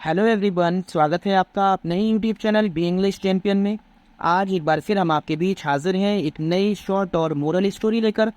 Hello everyone, स्वागत है आपका अपने ही YouTube channel B English champion में। आज एक बार फिर हम आपके बीच हाजिर हैं एक नई शॉर्ट और मोरल स्टोरी लेकर,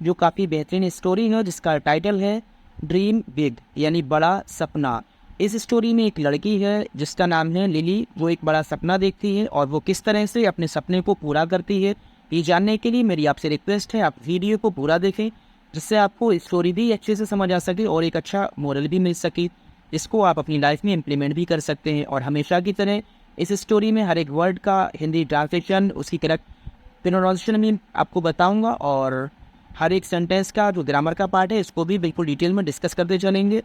जो काफ़ी बेहतरीन स्टोरी है जिसका टाइटल है ड्रीम बिग यानी बड़ा सपना। इस स्टोरी में एक लड़की है जिसका नाम है लिली। वो एक बड़ा सपना देखती है और वो किस तरह से अपने सपने को पूरा करती है, ये जानने के लिए मेरी आपसे रिक्वेस्ट है आप वीडियो को पूरा देखें, जिससे आपको स्टोरी भी अच्छे से समझ आ सके और एक अच्छा मोरल भी मिल सके, इसको आप अपनी लाइफ में इम्प्लीमेंट भी कर सकते हैं। और हमेशा की तरह इस स्टोरी में हर एक वर्ड का हिंदी ट्रांसलेशन, उसकी करेक्ट प्रोनाउंसिएशन भी आपको बताऊंगा और हर एक सेंटेंस का जो ग्रामर का पार्ट है इसको भी बिल्कुल डिटेल में डिस्कस करते चलेंगे।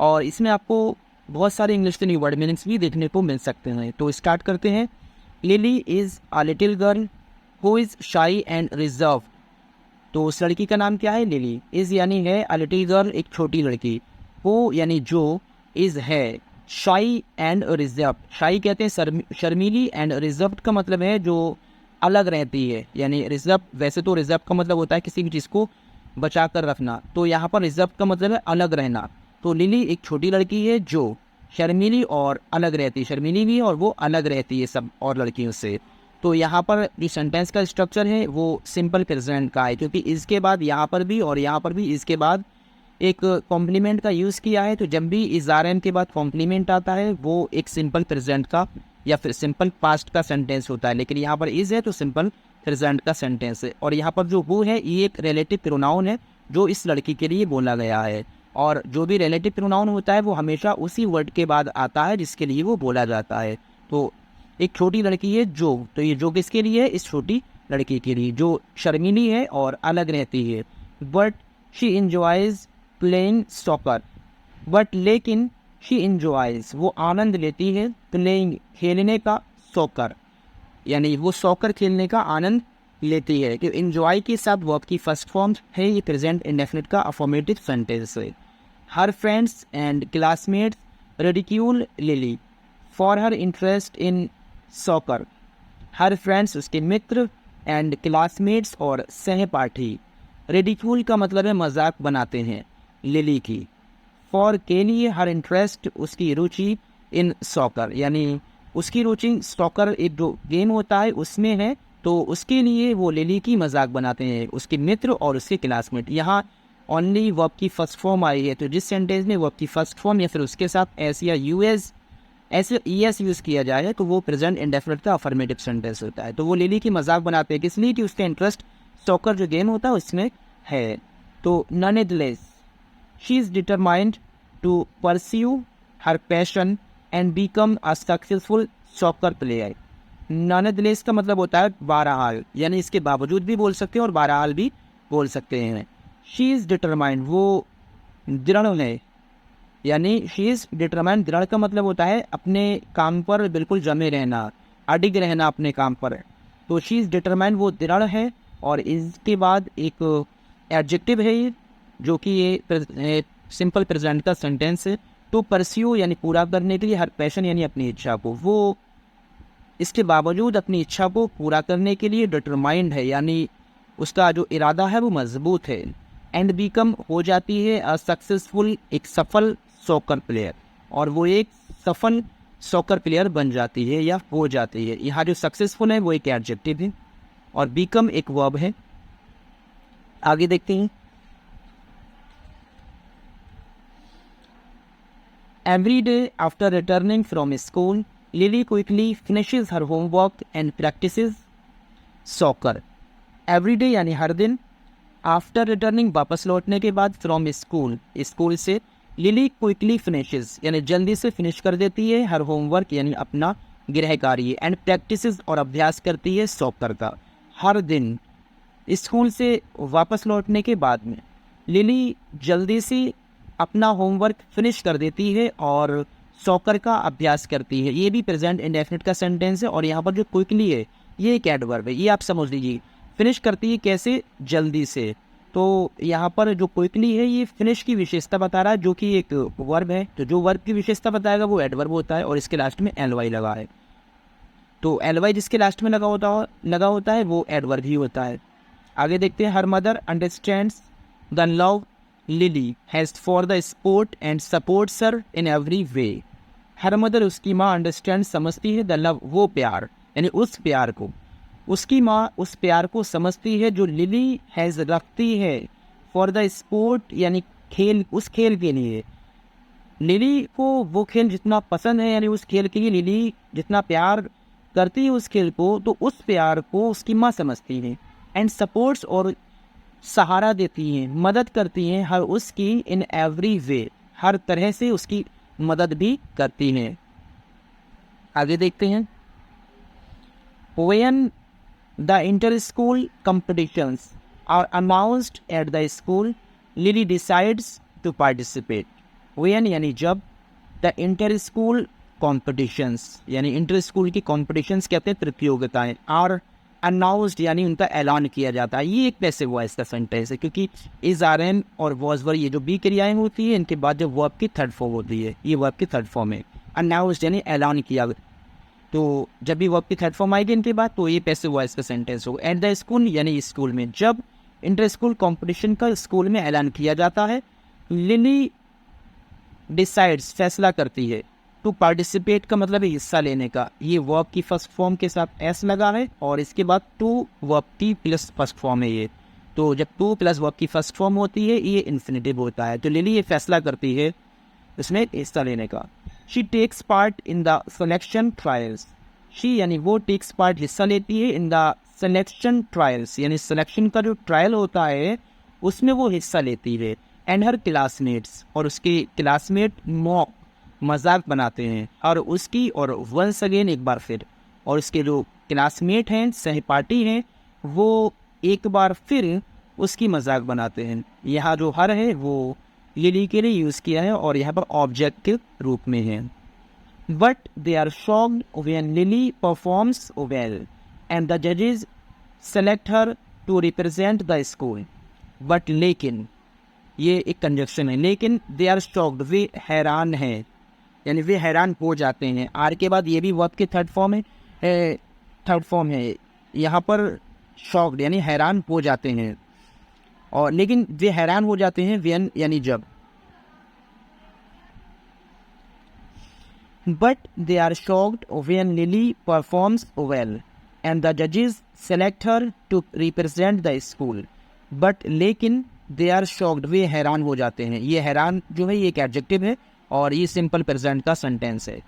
और इसमें आपको बहुत सारे इंग्लिश के न्यू वर्ड मीनिंग्स भी देखने को मिल सकते हैं। तो स्टार्ट करते हैं। Lily is a little girl who is शाई एंड रिजर्व। तो उस लड़की का नाम क्या है? लिली। इज़ यानी है, अ लिटिल गर्ल एक छोटी लड़की, हु यानी जो, इज़ है, शाई एंड रिजर्व। शाई कहते हैं शर्मीली, एंड रिजर्व का मतलब है जो अलग रहती है। यानी रिजर्व, वैसे तो रिजर्व का मतलब होता है किसी भी चीज़ को बचा कर रखना, तो यहाँ पर रिजर्व का मतलब है अलग रहना। तो लिली एक छोटी लड़की है जो शर्मीली और अलग रहती है, शर्मीली भी और वो अलग रहती है सब और लड़कियों से। तो यहाँ पर जो सेंटेंस का स्ट्रक्चर है वो सिंपल प्रेजेंट का है, क्योंकि इसके बाद यहाँ पर भी और यहाँ पर भी इसके बाद एक कॉम्प्लीमेंट का यूज़ किया है। तो जब भी इस आर एन के बाद कॉम्प्लीमेंट आता है वो एक सिंपल प्रेजेंट का या फिर सिंपल पास्ट का सेंटेंस होता है, लेकिन यहाँ पर इज़ है तो सिंपल प्रेजेंट का सेंटेंस है। और यहाँ पर जो वो है ये एक रिलेटिव प्रोनाउन है जो इस लड़की के लिए बोला गया है। और जो भी रिलेटिव प्रोनाउन होता है वो हमेशा उसी वर्ड के बाद आता है जिसके लिए वो बोला जाता है। तो एक छोटी लड़की है जो, तो ये जो किसके लिए है? इस छोटी लड़की के लिए जो शर्मीली है और अलग रहती है। But she enjoys playing soccer. But लेकिन शी इंजॉयज वो आनंद लेती है, प्लेइंग खेलने का, सॉकर यानी वो सॉकर खेलने का आनंद लेती है। कि इंजॉय के साथ वर्ब की फर्स्ट फॉर्म है, ये प्रेजेंट इंडेफिनिट का अफर्मेटिव सेंटेंस है। हर friends and classmates ridicule lily for her interest in soccer. Her friends उसके मित्र, एंड क्लासमेट्स और सहपाठी। रिडिक्यूल का मतलब है मजाक बनाते हैं लिली की। फॉर के लिए, हर इंटरेस्ट उसकी रुचि, इन सॉकर यानी उसकी रुचि सॉकर एक जो गेम होता है उसमें है, तो उसके लिए वो लिली की मजाक बनाते हैं उसके मित्र और उसके क्लासमेट। यहाँ ओनली वर्ब की फर्स्ट फॉर्म आई है, तो जिस सेंटेंस में वर्ब की फर्स्ट फॉर्म या फिर उसके साथ एस या यूएस ऐसे ईएस यूज़ किया जाए तो वो प्रेजेंट इंडेफिनिट का अफर्मेटिव सेंटेंस होता है। तो वो लिली की मजाक बनाते हैं किस लिए? कि उसका इंटरेस्ट सॉकर जो गेम होता है उसमें है। तो nonetheless she is determined to pursue her passion and become a successful soccer player. Nonetheless का मतलब होता है बहरहाल, यानी इसके बावजूद भी बोल सकते हैं और बहरहाल भी बोल सकते हैं। शी इज़ डिटरमाइंड वो दृढ़ है, यानी शी इज़ डिटरमाइंड, दृढ़ का मतलब होता है अपने काम पर बिल्कुल जमे रहना, अडिग रहना अपने काम पर। तो शी इज़ डिटरमाइंड वो दृढ़ है, और इसके बाद एक एडजेक्टिव है ये जो कि ये सिंपल प्रेजेंट का सेंटेंस है। टू परस्यू यानी पूरा करने के लिए, हर पैशन यानी अपनी इच्छा को, वो इसके बावजूद अपनी इच्छा को पूरा करने के लिए डिटरमाइंड है, यानी उसका जो इरादा है वो मजबूत है। एंड बिकम हो जाती है अ सक्सेसफुल, एक सफल सॉकर प्लेयर, और वो एक सफल सॉकर प्लेयर बन जाती है या हो जाती है। यहाँ जो सक्सेसफुल है वो एक एडजेक्टिव है और बिकम एक वर्ब है। आगे देखते हैं। Every day after returning from school lily quickly finishes her homework and practices soccer. Every day यानी हर दिन, आफ्टर रिटर्निंग वापस लौटने के बाद, फ्रॉम स्कूल स्कूल से, लिली क्विकली फिनिशेस यानी जल्दी से फिनिश कर देती है, हर होमवर्क यानी अपना गृह कार्य, एंड प्रैक्टिसेस और अभ्यास करती है सॉकर का। हर दिन स्कूल से वापस लौटने के बाद में लिली जल्दी से अपना होमवर्क फिनिश कर देती है और सॉकर का अभ्यास करती है। ये भी प्रेजेंट इंडेफिनिट का सेंटेंस है, और यहाँ पर जो क्विकली है ये एक एडवर्ब है, ये आप समझ लीजिए। फिनिश करती है कैसे? जल्दी से। तो यहाँ पर जो क्विकली है ये फिनिश की विशेषता बता रहा है जो कि एक वर्ब है, तो जो वर्ब की विशेषता बताएगा वो एडवर्ब होता है और इसके लास्ट में एल वाई लगा है। तो एल वाई जिसके लास्ट में लगा होता है वो एडवर्ब ही होता है। आगे देखते हैं। Her mother understands the love lily has for the sport and supports her in every way. Her mother उसकी माँ अंडरस्टैंड समझती है द लव वो प्यार यानी उस प्यार को, उसकी माँ उस प्यार को समझती है जो लिली हैज़ रखती है फॉर द स्पोर्ट यानी खेल, उस खेल के लिए। लिली को वो खेल जितना पसंद है यानी उस खेल के लिए लिली जितना प्यार करती है उस खेल को, तो उस प्यार को उसकी माँ समझती है। एंड सपोर्ट्स और सहारा देती हैं, मदद करती हैं हर उसकी इन एवरी वे, हर तरह से उसकी मदद भी करती हैं। आगे देखते हैं। When the inter-school competitions are announced at the school, Lily decides to participate. When यानी जब, the inter-school competitions यानी इंटर-स्कूल की competitions कहते हैं प्रतियोगिताएं, are announced यानी उनका ऐलान किया जाता है। ये एक पैसिव वॉइस का सेंटेंस है क्योंकि इज आर एन और वॉज वर ये जो बी क्रियाएं होती है इनके बाद जब वर्ब की थर्ड फॉर्म होती है, ये वर्ब की थर्ड फॉर्म है। अनाउंस्ड यानी ऐलान किया, तो जब भी वर्ब की थर्ड फॉर्म आएगी इनके बाद तो ये पैसिव वॉइस का सेंटेंस होगा। एट द स्कूल यानी स्कूल में, जब इंटर स्कूल कॉम्पिटिशन का स्कूल में ऐलान किया जाता है, लिली डिसाइड्स फैसला करती है, टू पार्टिसिपेट का मतलब है हिस्सा लेने का। ये वर्ब की फर्स्ट फॉर्म के साथ एस लगा है और इसके बाद टू वर्ब की प्लस फर्स्ट फॉर्म है ये, तो जब टू प्लस वर्ब की फर्स्ट फॉर्म होती है ये इन्फिनिटिव होता है। तो लिली ये फैसला करती है इसमें हिस्सा लेने का। She takes part in the selection trials, she यानी वो टेक्स पार्ट हिस्सा लेती है इन द सिलेक्शन ट्रायल्स यानी सिलेक्शन का जो ट्रायल होता है उसमें वो हिस्सा लेती है। एंड हर क्लासमेट्स और उसके क्लासमेट मॉक मजाक बनाते हैं, और उसकी और वंस अगेन एक बार फिर, और उसके जो क्लासमेट हैं सहपाठी हैं वो एक बार फिर उसकी मजाक बनाते हैं। यहाँ जो हर है वो लिली के लिए यूज़ किया है और यहाँ पर ऑब्जेक्ट के रूप में है। But they are shocked when Lily performs well and the जजेस select her to represent the school. But लेकिन, ये एक कंजक्शन है, लेकिन दे आर शॉक्ड वे हैरान हैं यानी वे हैरान हो जाते हैं। आर के बाद ये भी वर्ब की थर्ड फॉर्म है यहाँ पर शॉक्ड यानी हैरान हो जाते हैं, और लेकिन वे हैरान हो जाते हैं व्हेन यानी जब। But they are shocked when Lily performs well and the जजेस select her to represent the school. But लेकिन दे आर शॉक्ड वे हैरान हो जाते हैं, ये हैरान जो है ये एक एडजेक्टिव है और ये सिंपल प्रेजेंट का सेंटेंस है।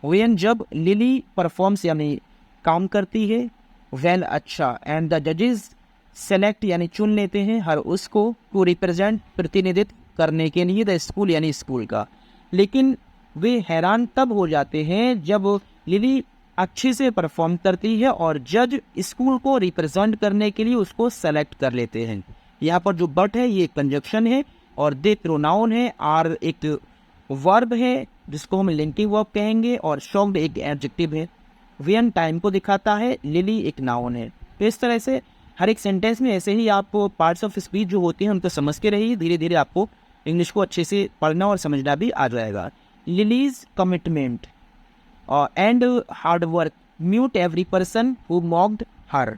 व्हेन जब लिली परफॉर्म्स यानी काम करती है, वेल अच्छा, एंड द जजेस सेलेक्ट यानी चुन लेते हैं हर उसको टू रिप्रेजेंट प्रतिनिधित्व करने के लिए द स्कूल यानी स्कूल का। लेकिन वे हैरान तब हो जाते हैं जब लिली अच्छे से परफॉर्म करती है और जज स्कूल को रिप्रेजेंट करने के लिए उसको सेलेक्ट कर लेते हैं। यहाँ पर जो बट है ये कंजक्शन है और दे प्रोनाउन है, आर एक वर्ब है जिसको हम लिंकिंग वर्ब कहेंगे और शॉक्ड एक एडजेक्टिव है। व्हेन टाइम को दिखाता है, लिली एक नाउन है। तो इस तरह से हर एक सेंटेंस में ऐसे ही आप पार्ट्स ऑफ स्पीच जो होती हैं उनको समझ के रहिए, धीरे धीरे आपको इंग्लिश को अच्छे से पढ़ना और समझना भी आ जाएगा। Lily's commitment and hard work mute every person who mocked her.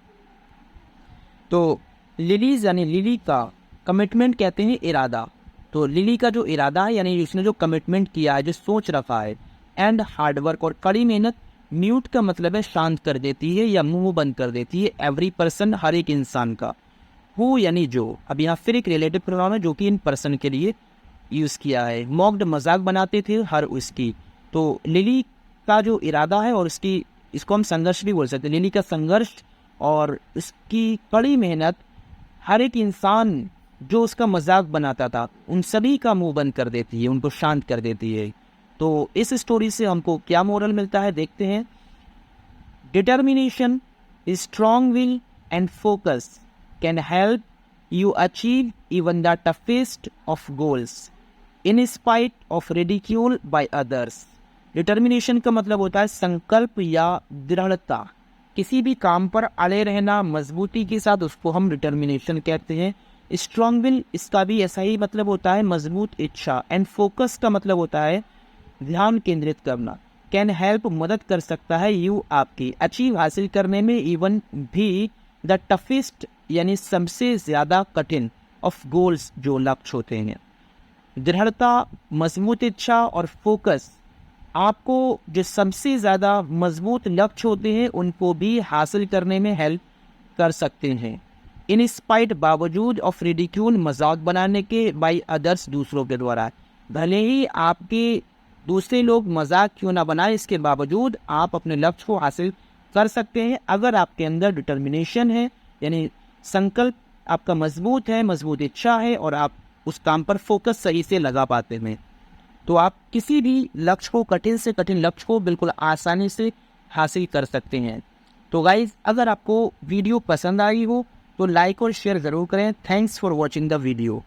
तो लिलीज यानी लिली का, कमिटमेंट कहते हैं इरादा, तो लिली का जो इरादा है यानी उसने जो कमिटमेंट किया है, जो सोच रखा है, एंड हार्डवर्क और कड़ी मेहनत, म्यूट का मतलब है शांत कर देती है या मुंह बंद कर देती है, एवरी पर्सन हर एक इंसान का, हु यानी जो, अब यहाँ फिर एक रिलेटिव प्रोनाउन है जो कि इन पर्सन के लिए यूज़ किया है। मॉक्ड मजाक बनाते थे हर उसकी, तो लिली का जो इरादा है और उसकी, इसको हम संघर्ष भी बोल सकते हैं, लिली का संघर्ष और उसकी कड़ी मेहनत हर एक इंसान जो उसका मजाक बनाता था उन सभी का मुंह बंद कर देती है, उनको शांत कर देती है। तो इस स्टोरी से हमको क्या मोरल मिलता है देखते हैं। Determination, strong will and focus can help you achieve even the toughest of goals in spite of ridicule by others. Determination का मतलब होता है संकल्प या दृढ़ता, किसी भी काम पर अड़े रहना मजबूती के साथ, उसको हम डिटर्मिनेशन कहते हैं। स्ट्रॉन्ग विल, इसका भी ऐसा ही मतलब होता है मजबूत इच्छा। एंड फोकस का मतलब होता है ध्यान केंद्रित करना। कैन हेल्प, मदद कर सकता है, यू आपकी, अचीव हासिल करने में, इवन भी, द टफेस्ट यानी सबसे ज़्यादा कठिन, ऑफ गोल्स जो लक्ष्य होते हैं। दृढ़ता, मजबूत इच्छा और फोकस आपको जो सबसे ज़्यादा मजबूत लक्ष्य होते हैं उनको भी हासिल करने में हेल्प कर सकते हैं। इन स्पाइट बावजूद ऑफ रिडिक्यूल, मजाक बनाने के बाई अदर्स, दूसरों के द्वारा। भले ही आपके दूसरे लोग मजाक क्यों ना बनाए, इसके बावजूद आप अपने लक्ष्य को हासिल कर सकते हैं अगर आपके अंदर डिटर्मिनेशन है, यानी संकल्प आपका मजबूत है, मजबूत इच्छा है और आप उस काम पर फोकस सही से लगा पाते हैं। तो आप किसी भी लक्ष्य को, कठिन से कठिन लक्ष्य को बिल्कुल आसानी से हासिल कर सकते हैं। तो गाइज, अगर आपको वीडियो पसंद आई हो तो लाइक और शेयर ज़रूर करें। Thanks for watching the video.